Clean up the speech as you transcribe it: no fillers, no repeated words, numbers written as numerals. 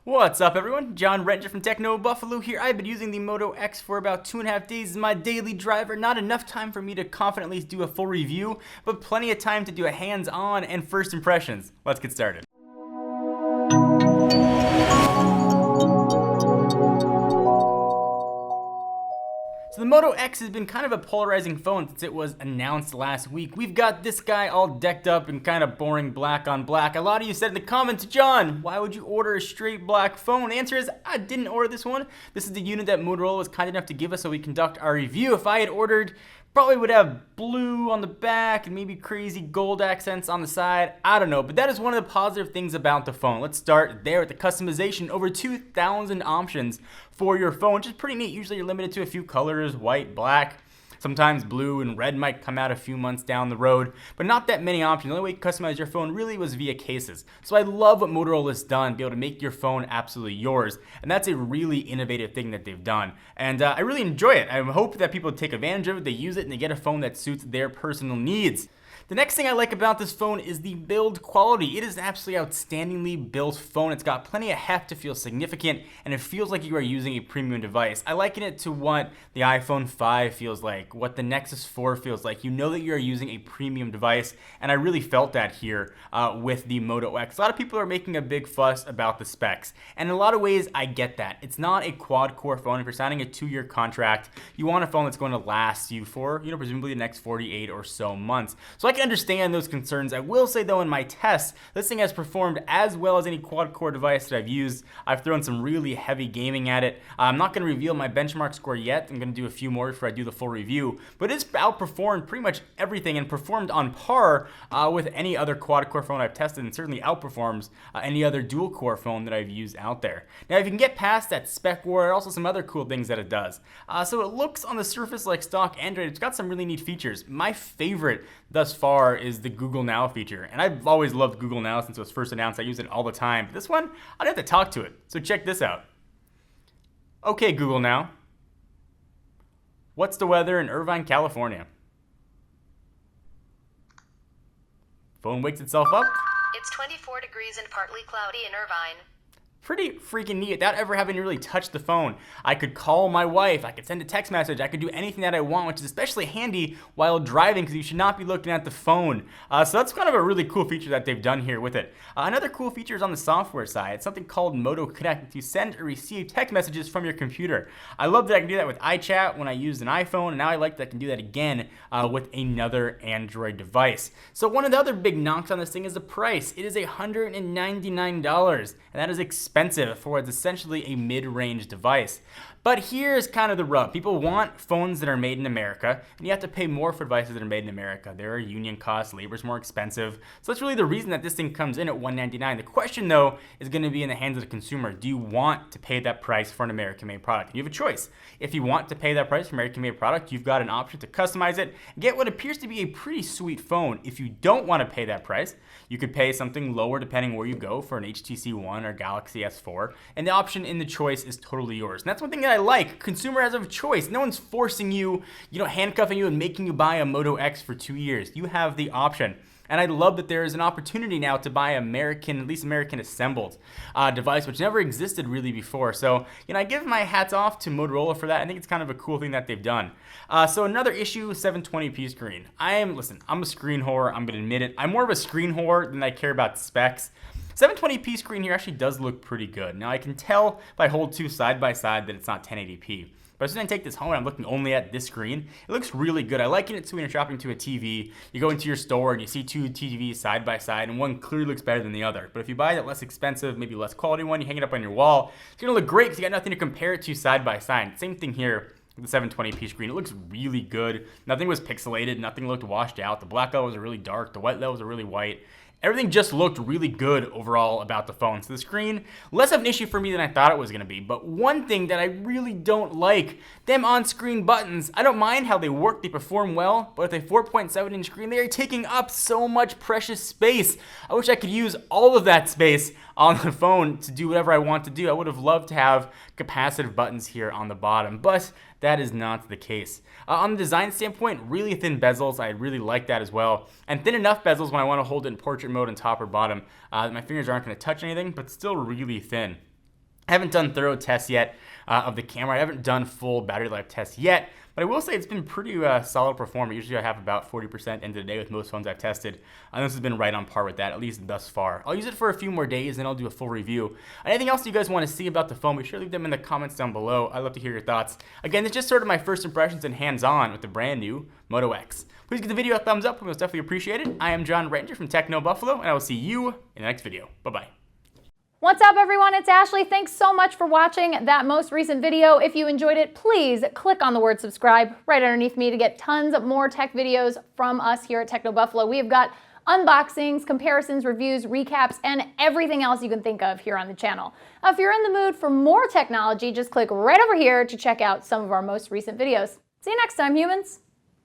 What's up, everyone? John Renter from Techno Buffalo here. I've been using the Moto X for about 2.5 days as my daily driver. Not enough time for me to confidently do a full review, but plenty of time to do a hands-on and first impressions. Let's get started. So the Moto X has been kind of a polarizing phone since it was announced last week. We've got this guy all decked up in kind of boring black on black. A lot of you said in the comments, John, why would you order a straight black phone? The answer is, I didn't order this one. This is the unit that Motorola was kind enough to give us so we conduct our review. If I had ordered, probably would have blue on the back and maybe crazy gold accents on the side. I don't know, but that is one of the positive things about the phone. Let's start there with the customization. Over 2,000 options for your phone, which is pretty neat. Usually you're limited to a few colors, white, black. Sometimes blue and red might come out a few months down the road, but not that many options. The only way you customize your phone really was via cases. So I love what Motorola's done, to be able to make your phone absolutely yours. And that's a really innovative thing that they've done. And I really enjoy it. I hope that people take advantage of it, they use it, and they get a phone that suits their personal needs. The next thing I like about this phone is the build quality. It is an absolutely outstandingly built phone. It's got plenty of heft to feel significant, and it feels like you are using a premium device. I liken it to what the iPhone 5 feels like, what the Nexus 4 feels like. You know that you are using a premium device, and I really felt that here with the Moto X. A lot of people are making a big fuss about the specs, and in a lot of ways, I get that. It's not a quad-core phone. If you're signing a 2-year contract, you want a phone that's going to last you for, presumably the next 48 or so months. So I can understand those concerns. I will say though, in my tests, this thing has performed as well as any quad-core device that I've used. I've thrown some really heavy gaming at it. I'm not going to reveal my benchmark score yet. I'm going to do a few more before I do the full review, but it's outperformed pretty much everything and performed on par with any other quad-core phone I've tested, and certainly outperforms any other dual-core phone that I've used out there. Now, if you can get past that spec war, there are also some other cool things that it does. So it looks on the surface like stock Android. It's got some really neat features. My favorite thus far is the Google Now feature. And I've always loved Google Now since it was first announced. I use it all the time. But this one, I don't have to talk to it. So check this out. Okay, Google Now. What's the weather in Irvine, California? Phone wakes itself up. It's 24 degrees and partly cloudy in Irvine. Pretty freaking neat without ever having to really touch the phone. I could call my wife, I could send a text message, I could do anything that I want, which is especially handy while driving because you should not be looking at the phone. So that's kind of a really cool feature that they've done here with it. Another cool feature is on the software side. It's something called Moto Connect to send or receive text messages from your computer. I love that I can do that with iChat when I used an iPhone, and now I like that I can do that again with another Android device. So one of the other big knocks on this thing is the price. It is $199, and that is expensive for what's essentially a mid-range device. But here's kind of the rub. People want phones that are made in America, and you have to pay more for devices that are made in America. There are union costs, labor's more expensive. So that's really the reason that this thing comes in at $199. The question, though, is going to be in the hands of the consumer. Do you want to pay that price for an American-made product? And you have a choice. If you want to pay that price for an American-made product, you've got an option to customize it and get what appears to be a pretty sweet phone. If you don't want to pay that price, you could pay something lower depending where you go for an HTC One or Galaxy S4, and the option in the choice is totally yours. And that's one thing that I like. Consumer has a choice. No one's forcing you, handcuffing you and making you buy a Moto X for 2 years. You have the option. And I love that there is an opportunity now to buy American, at least American assembled device, which never existed really before. So, I give my hats off to Motorola for that. I think it's kind of a cool thing that they've done. So another issue, 720p screen. I'm a screen whore. I'm going to admit it. I'm more of a screen whore than I care about specs. 720p screen here actually does look pretty good. Now I can tell if I hold two side by side that it's not 1080p. But as soon as I take this home and I'm looking only at this screen, it looks really good. I liken it to when you're shopping to a TV. You go into your store and you see two TVs side by side, and one clearly looks better than the other. But if you buy that less expensive, maybe less quality one, you hang it up on your wall, it's gonna look great because you got nothing to compare it to side by side. Same thing here with the 720p screen. It looks really good. Nothing was pixelated, nothing looked washed out. The black levels are really dark, the white levels are really white. Everything just looked really good overall about the phone. So the screen, less of an issue for me than I thought it was going to be. But one thing that I really don't like, them on-screen buttons. I don't mind how they work, they perform well, but with a 4.7-inch screen, they are taking up so much precious space. I wish I could use all of that space on the phone to do whatever I want to do. I would have loved to have capacitive buttons here on the bottom, but that is not the case. On the design standpoint, really thin bezels. I really like that as well. And thin enough bezels when I want to hold it in portrait mode on top or bottom that my fingers aren't going to touch anything, but still really thin. I haven't done thorough tests yet of the camera. I haven't done full battery life tests yet, but I will say it's been pretty solid performance. Usually I have about 40% into the day with most phones I've tested, and this has been right on par with that, at least thus far. I'll use it for a few more days, and I'll do a full review. Anything else you guys want to see about the phone, be sure to leave them in the comments down below. I'd love to hear your thoughts. Again, it's just sort of my first impressions and hands-on with the brand new Moto X. Please give the video a thumbs up. It was definitely appreciated. I am John Ranger from Techno Buffalo, and I will see you in the next video. Bye-bye. What's up, everyone? It's Ashley. Thanks so much for watching that most recent video. If you enjoyed it, please click on the word subscribe right underneath me to get tons more tech videos from us here at Techno Buffalo. We have got unboxings, comparisons, reviews, recaps, and everything else you can think of here on the channel. If you're in the mood for more technology, just click right over here to check out some of our most recent videos. See you next time, humans.